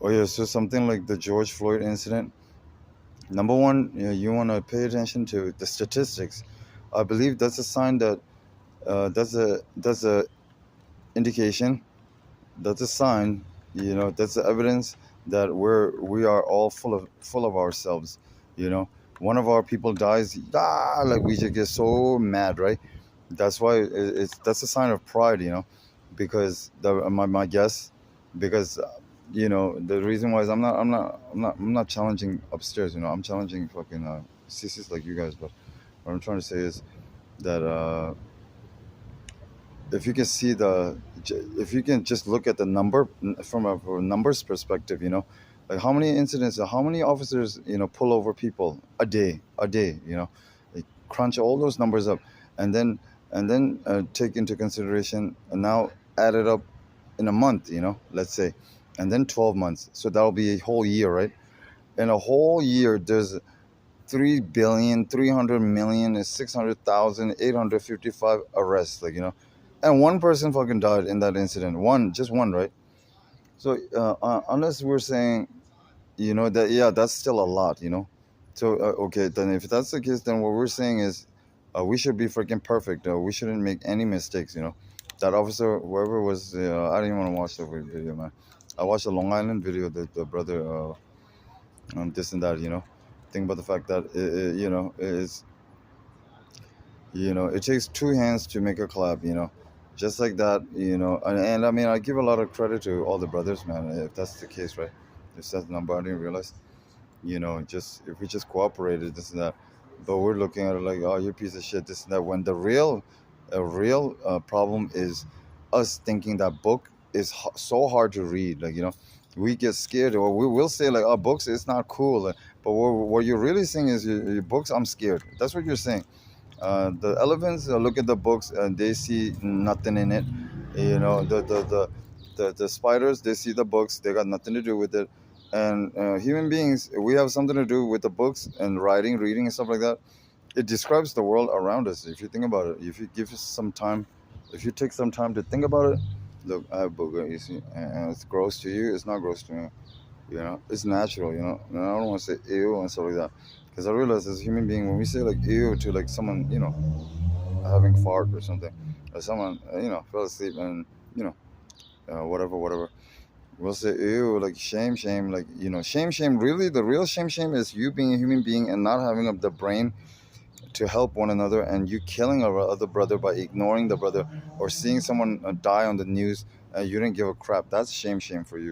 Oh yeah, so something like the George Floyd incident. Number one, you want to pay attention to the statistics. I believe that's a sign that that's a indication. That's a sign. That's the evidence that we are all full of ourselves. One of our people dies, like we just get so mad, right? That's why that's a sign of pride, because my guess, because the reason why is I'm not challenging upstairs, I'm challenging fucking sissies like you guys, but what I'm trying to say is that if you can see if you can just look at the number from a numbers perspective, like how many incidents, how many officers, pull over people a day, like crunch all those numbers up, and then take into consideration and now add it up in a month, let's say, and then 12 months, so that'll be a whole year, right? In a whole year there's 3,300,000,000 is 600,000 855 arrests, like, and one person fucking died in that incident, just one, right? So unless we're saying, that, yeah, that's still a lot, so okay, then if that's the case, then what we're saying is we should be freaking perfect, we shouldn't make any mistakes, that officer, whoever was, I didn't want to watch the video, man. I watched the Long Island video, the brother, this and that, think about the fact that it takes two hands to make a clap, just like that, and I mean, I give a lot of credit to all the brothers, man, if that's the case, right? If that's the number, I didn't realize, just if we just cooperated, this and that, but we're looking at it like, oh, you're a piece of shit, this and that, when the real problem is us thinking that book is so hard to read, like, we get scared, or we will say like, oh, books, it's not cool, but what you're really saying is, your books, I'm scared, that's what you're saying. The elephants look at the books and they see nothing in it. The spiders, they see the books, they got nothing to do with it. And human beings, we have something to do with the books and writing, reading, and stuff like that. It describes the world around us. If you think about it, if you give us some time, if you take some time to think about it, look, I have a book, you see, and it's gross to you. It's not gross to me. It's natural. And I don't want to say ew and stuff like that, because I realize as a human being, when we say like ew to like someone, having fart or something, or someone, fell asleep and whatever, we'll say ew, like shame, shame, like, shame, shame. Really, the real shame, shame is you being a human being and not having the brain to help one another, and you killing our other brother by ignoring the brother, or seeing someone die on the news and you didn't give a crap. That's shame, shame for you.